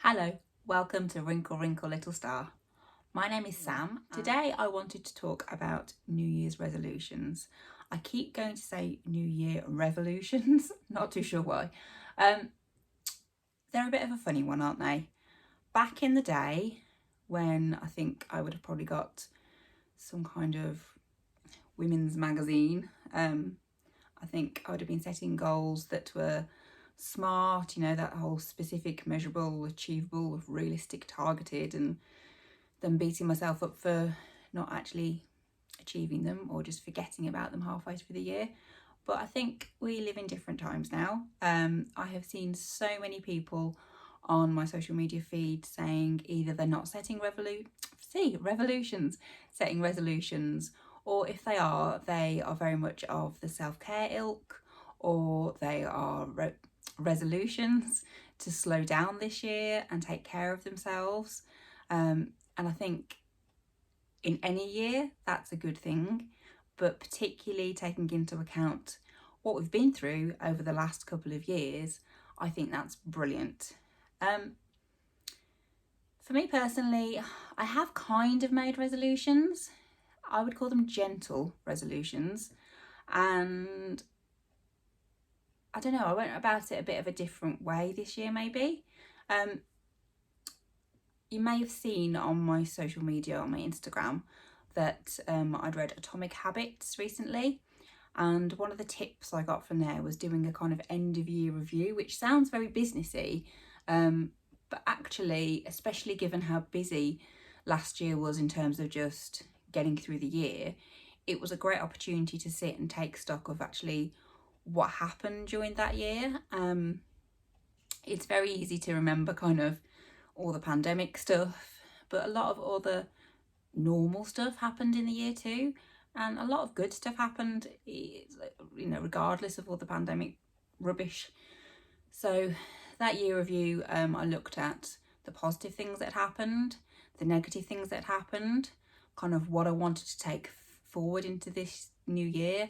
Hello, welcome to Wrinkle Wrinkle Little Star. My name is Sam. Today I wanted to talk about New Year's resolutions. I keep going to say New Year revolutions, not too sure why. They're a bit of a funny one, aren't they? Back in the day, when I think I would have probably got some kind of women's magazine, I think I would have been setting goals that were smart, that whole specific, measurable, achievable, realistic, targeted, and then beating myself up for not actually achieving them or just forgetting about them halfway through the year. But I think we live in different times now. I have seen so many people on my social media feed saying either they're not setting setting resolutions, or if they are very much of the self-care ilk, or they are resolutions to slow down this year and take care of themselves. And I think in any year, that's a good thing, but particularly taking into account what we've been through over the last couple of years, I think that's brilliant. For me personally, I have kind of made resolutions. I would call them gentle resolutions. And I don't know, I went about it a bit of a different way this year, maybe. You may have seen on my social media, on my Instagram, that I'd read Atomic Habits recently. And one of the tips I got from there was doing a kind of end of year review, which sounds very businessy. But actually, especially given how busy last year was in terms of just getting through the year, it was a great opportunity to sit and take stock of actually what happened during that year. It's very easy to remember kind of all the pandemic stuff, but a lot of other normal stuff happened in the year too, and a lot of good stuff happened, regardless of all the pandemic rubbish. So that year review, I looked at the positive things that happened, the negative things that happened, kind of what I wanted to take forward into this new year,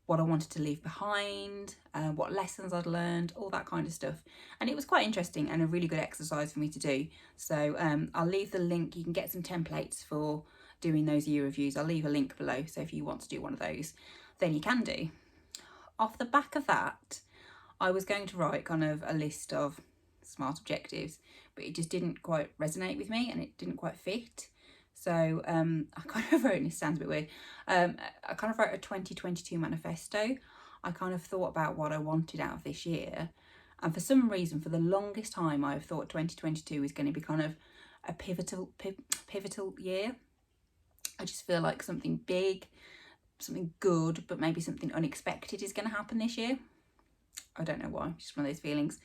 what I wanted to leave behind, what lessons I'd learned, all that kind of stuff. And it was quite interesting and a really good exercise for me to do. So I'll leave the link. You can get some templates for doing those year reviews. I'll leave a link below. So if you want to do one of those, then you can do. Off the back of that, I was going to write kind of a list of smart objectives, but it just didn't quite resonate with me and it didn't quite fit. So I kind of wrote, and it sounds a bit weird, I kind of wrote a 2022 manifesto. I kind of thought about what I wanted out of this year. And for some reason, for the longest time, I've thought 2022 is going to be kind of a pivotal year. I just feel like something big, something good, but maybe something unexpected is going to happen this year. I don't know why, just one of those feelings.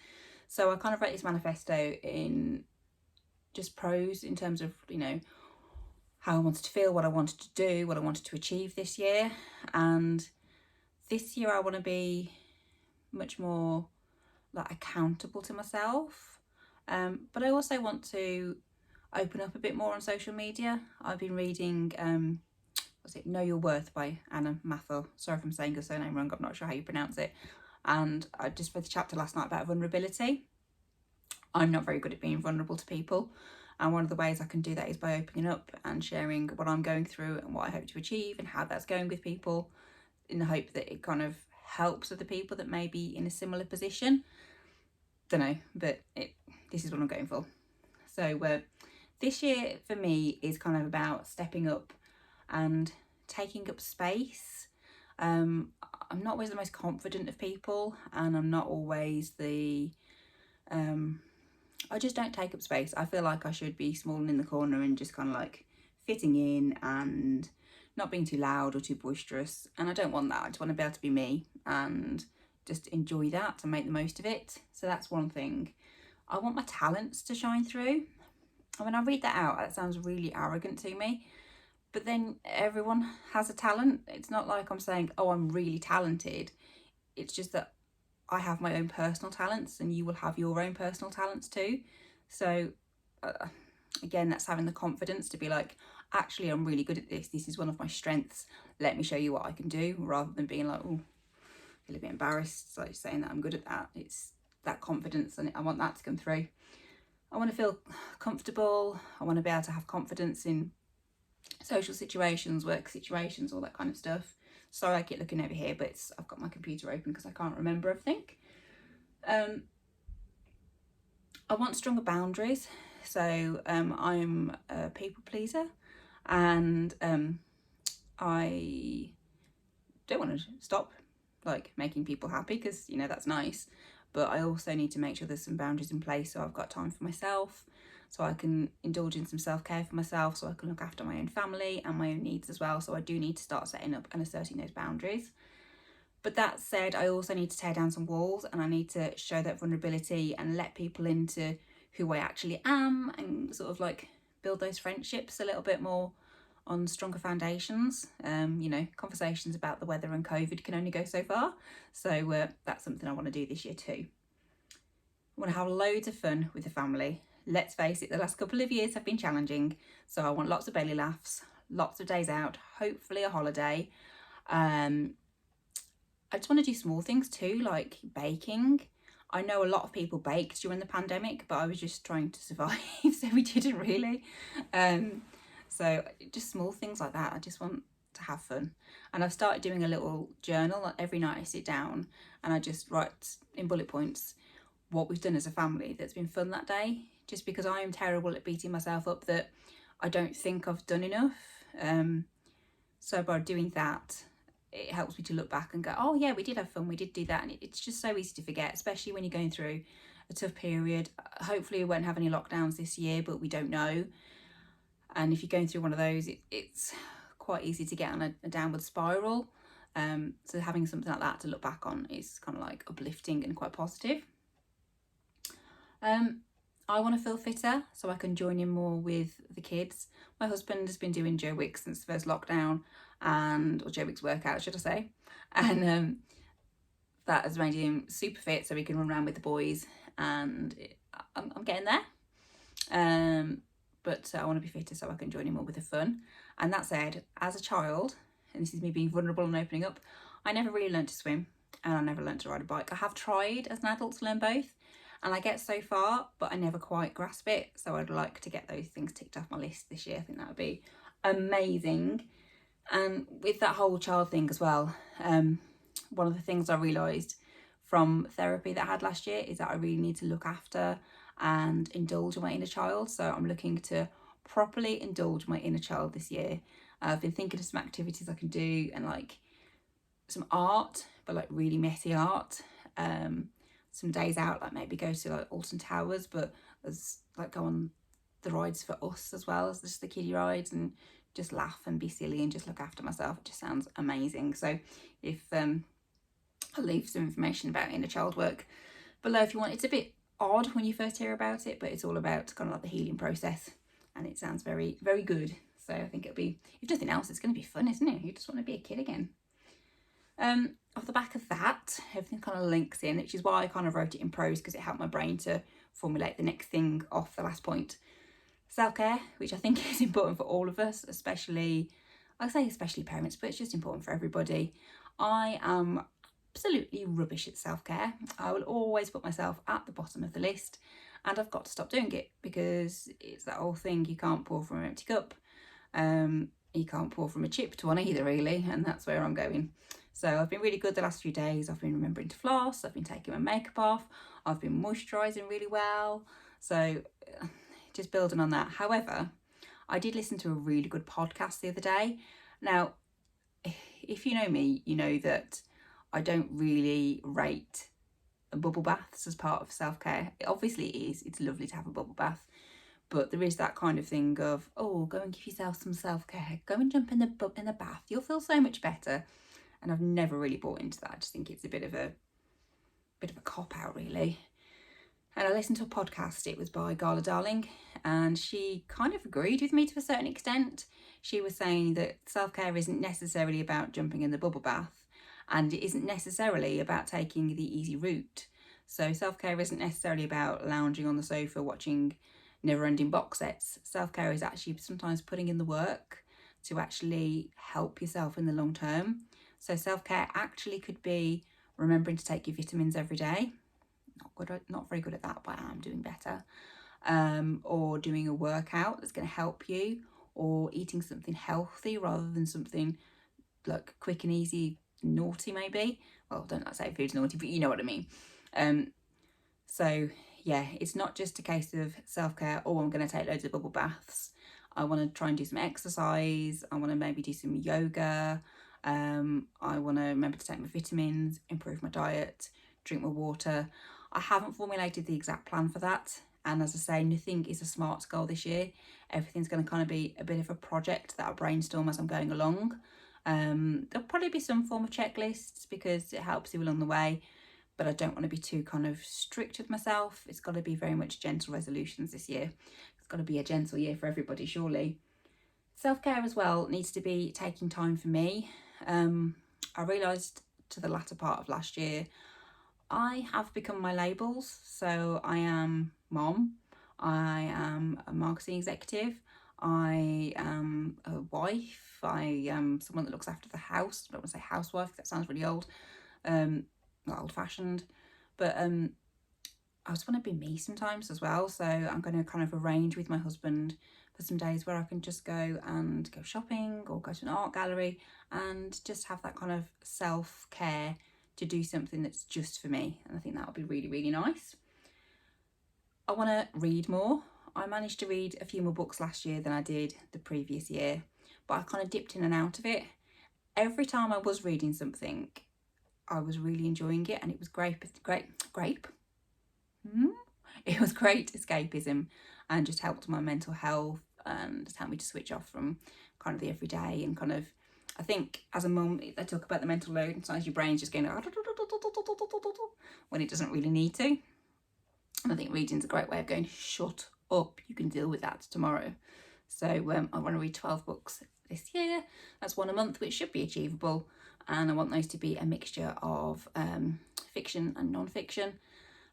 So I kind of wrote this manifesto in just prose in terms of, how I wanted to feel, what I wanted to do, what I wanted to achieve this year. And this year I want to be much more accountable to myself. But I also want to open up a bit more on social media. I've been reading, Know Your Worth by Anna Mathor. Sorry if I'm saying her surname wrong, I'm not sure how you pronounce it. And I just read the chapter last night about vulnerability. I'm not very good at being vulnerable to people. And one of the ways I can do that is by opening up and sharing what I'm going through and what I hope to achieve and how that's going with people, in the hope that it kind of helps other people that may be in a similar position. Don't know, but this is what I'm going for. So this year for me is kind of about stepping up and taking up space. I'm not always the most confident of people, and I'm not always I just don't take up space. I feel like I should be small and in the corner and just kind of fitting in and not being too loud or too boisterous. And I don't want that. I just want to be able to be me and just enjoy that and make the most of it. So that's one thing. I want my talents to shine through. And when I read that out, that sounds really arrogant to me. But then everyone has a talent. It's not like I'm saying, oh, I'm really talented. It's just that I have my own personal talents and you will have your own personal talents too. So again, that's having the confidence to be like, actually, I'm really good at this. This is one of my strengths. Let me show you what I can do, rather than being like, oh, I feel a bit embarrassed, saying that I'm good at that. It's that confidence, and I want that to come through. I want to feel comfortable. I want to be able to have confidence in social situations, work situations, all that kind of stuff. Sorry, I keep looking over here, but I've got my computer open because I can't remember everything. I want stronger boundaries. So I'm a people pleaser, and I don't want to stop like making people happy, because you know that's nice, but I also need to make sure there's some boundaries in place so I've got time for myself, so I can indulge in some self-care for myself, so I can look after my own family and my own needs as well. So I do need to start setting up and asserting those boundaries. But that said, I also need to tear down some walls, and I need to show that vulnerability and let people into who I actually am, and sort of like build those friendships a little bit more on stronger foundations. You know, conversations about the weather and COVID can only go so far. So that's something I want to do this year too. I want to have loads of fun with the family. Let's face it, the last couple of years have been challenging. So I want lots of belly laughs, lots of days out, hopefully a holiday. I just want to do small things too, like baking. I know a lot of people baked during the pandemic, but I was just trying to survive, so we didn't really. So just small things like that. I just want to have fun. And I've started doing a little journal. Like every night I sit down and I just write in bullet points what we've done as a family that's been fun that day, just because I am terrible at beating myself up that I don't think I've done enough. So by doing that, it helps me to look back and go, oh yeah, we did have fun, we did do that. And it's just so easy to forget, especially when you're going through a tough period. Hopefully we won't have any lockdowns this year, but we don't know. And if you're going through one of those, it's quite easy to get on a downward spiral. So having something like that to look back on is kind of like uplifting and quite positive. I want to feel fitter so I can join in more with the kids. My husband has been doing Joe Wicks since the first lockdown, or Joe Wicks workout, should I say. And that has made him super fit so he can run around with the boys, and I'm getting there. But I want to be fitter so I can join in more with the fun. And that said, as a child, and this is me being vulnerable and opening up, I never really learned to swim, and I never learned to ride a bike. I have tried as an adult to learn both, and I get so far, but I never quite grasp it. So I'd like to get those things ticked off my list this year. I think that would be amazing. And with that whole child thing as well, one of the things I realised from therapy that I had last year is that I really need to look after and indulge my inner child. So I'm looking to properly indulge my inner child this year. I've been thinking of some activities I can do, and like some art, but like really messy art. Some days out, like maybe go to like Alton Towers, but as like go on the rides for us as well as just the kiddie rides, and just laugh and be silly and just look after myself. It just sounds amazing. So if I'll leave some information about inner child work below if you want. It's a bit odd when you first hear about it, but it's all about kind of like the healing process, and it sounds very, very good. So I think it'll be, if nothing else, it's going to be fun, isn't it? You just want to be a kid again. Off the back of that, everything kind of links in, which is why I kind of wrote it in prose, because it helped my brain to formulate the next thing off the last point. Self-care, which I think is important for all of us, especially, I say especially parents, but it's just important for everybody. I am absolutely rubbish at self-care. I will always put myself at the bottom of the list, and I've got to stop doing it, because it's that whole thing, you can't pour from an empty cup. You can't pour from a chipped one either, really, and that's where I'm going. So I've been really good the last few days. I've been remembering to floss, I've been taking my makeup off, I've been moisturising really well. So just building on that. However, I did listen to a really good podcast the other day. Now, if you know me, you know that I don't really rate bubble baths as part of self-care. It obviously is. It's lovely to have a bubble bath. But there is that kind of thing of, oh, go and give yourself some self-care. Go and jump in the bath. You'll feel so much better. And I've never really bought into that. I just think it's a bit of a cop-out, really. And I listened to a podcast. It was by Gala Darling, and she kind of agreed with me to a certain extent. She was saying that self-care isn't necessarily about jumping in the bubble bath, and it isn't necessarily about taking the easy route. So self-care isn't necessarily about lounging on the sofa watching never-ending box sets. Self-care is actually sometimes putting in the work to actually help yourself in the long term. So self-care actually could be remembering to take your vitamins every day. Not very good at that, but I am doing better. or doing a workout that's going to help you, or eating something healthy rather than something like quick and easy, naughty maybe. Well, don't like say food's naughty, but you know what I mean. So yeah, it's not just a case of self-care, oh, I'm going to take loads of bubble baths. I want to try and do some exercise. I want to maybe do some yoga. I want to remember to take my vitamins, improve my diet, drink my water. I haven't formulated the exact plan for that. And as I say, nothing is a SMART goal this year. Everything's going to kind of be a bit of a project that I brainstorm as I'm going along. There'll probably be some form of checklists because it helps you along the way, but I don't want to be too kind of strict with myself. It's got to be very much gentle resolutions this year. It's got to be a gentle year for everybody, surely. Self-care as well needs to be taking time for me. I realised to the latter part of last year, I have become my labels. So I am mom, I am a marketing executive, I am a wife, I am someone that looks after the house. I don't want to say housewife, that sounds really old, old-fashioned, but I just want to be me sometimes as well. So I'm going to kind of arrange with my husband for some days where I can just go and go shopping or go to an art gallery and just have that kind of self-care to do something that's just for me. And I think that would be really, really nice. I want to read more. I managed to read a few more books last year than I did the previous year, but I kind of dipped in and out of it. Every time I was reading something, I was really enjoying it, and it was grape. It was great escapism and just helped my mental health and just helped me to switch off from kind of the everyday. And kind of, I think as a mum, they talk about the mental load and sometimes your brain's just going when it doesn't really need to. And I think reading's a great way of going, shut up, you can deal with that tomorrow. So I want to read 12 books this year. That's one a month, which should be achievable. And I want those to be a mixture of fiction and non-fiction.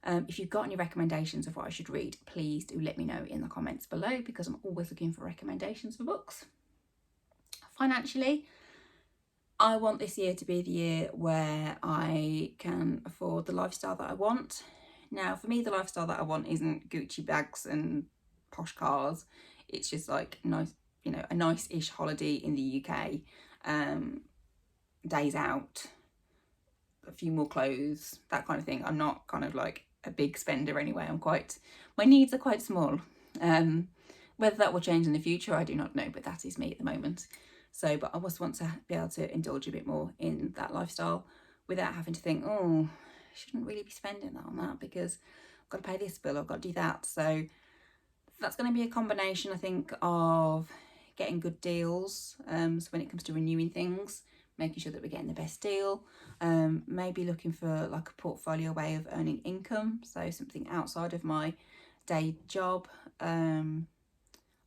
If you've got any recommendations of what I should read, please do let me know in the comments below, because I'm always looking for recommendations for books. Financially, I want this year to be the year where I can afford the lifestyle that I want. Now, for me, the lifestyle that I want isn't Gucci bags and posh cars. It's just like nice, you know, a nice-ish holiday in the UK, days out, a few more clothes, that kind of thing. I'm not kind of like a big spender anyway. My needs are quite small. Whether that will change in the future, I do not know, but that is me at the moment. So, but I just want to be able to indulge a bit more in that lifestyle without having to think, oh, I shouldn't really be spending that on that because I've got to pay this bill, I've got to do that. So that's going to be a combination, I think, of getting good deals. So when it comes to renewing things, making sure that we're getting the best deal, maybe looking for like a portfolio way of earning income, so something outside of my day job.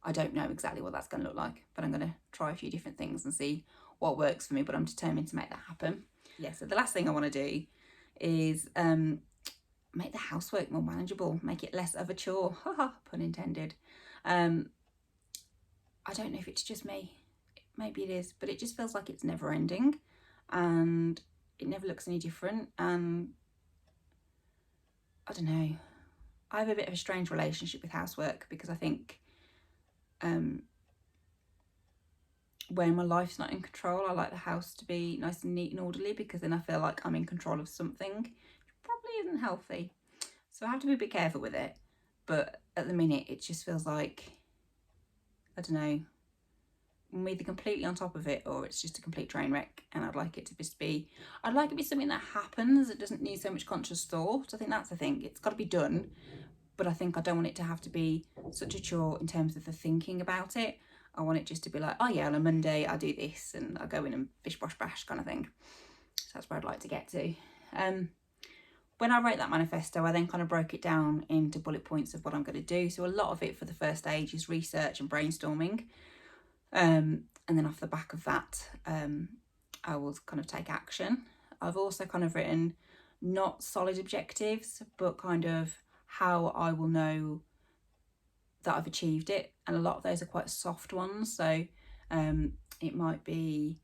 I don't know exactly what that's going to look like, but I'm going to try a few different things and see what works for me, but I'm determined to make that happen. Yeah, so the last thing I want to do is make the housework more manageable, make it less of a chore, pun intended. I don't know if it's just me, maybe it is, but it just feels like it's never ending and it never looks any different. And I don't know, I have a bit of a strange relationship with housework because I think when my life's not in control, I like the house to be nice and neat and orderly, because then I feel like I'm in control of something, which probably isn't healthy. So I have to be a bit careful with it. But at the minute, it just feels like, I don't know, I'm either completely on top of it or it's just a complete train wreck. And I'd like it to just be, I'd like it to be something that happens. It doesn't need so much conscious thought. I think that's the thing. It's got to be done. But I think I don't want it to have to be such a chore in terms of the thinking about it. I want it just to be like, oh yeah, on a Monday I do this and I go in and bish bosh bash kind of thing. So that's where I'd like to get to. When I wrote that manifesto, I then kind of broke it down into bullet points of what I'm going to do. So a lot of it for the first stage is research and brainstorming. And then off the back of that, I will kind of take action. I've also kind of written not solid objectives, but kind of how I will know that I've achieved it. And a lot of those are quite soft ones. So it might be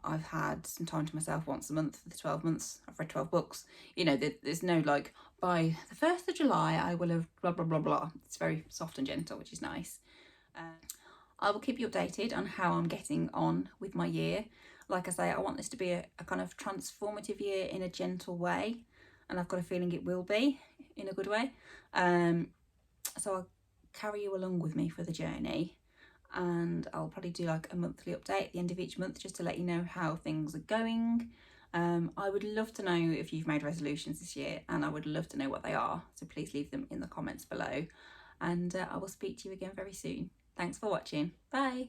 I've had some time to myself once a month for the 12 months. I've read 12 books. You know, there's no like by the 1st of July I will have blah blah blah blah. It's very soft and gentle, which is nice. I will keep you updated on how I'm getting on with my year. Like I say, I want this to be a kind of transformative year in a gentle way, and I've got a feeling it will be in a good way. So I'll carry you along with me for the journey, and I'll probably do like a monthly update at the end of each month just to let you know how things are going. I would love to know if you've made resolutions this year, and I would love to know what they are, so please leave them in the comments below, and I will speak to you again very soon. Thanks for watching. Bye.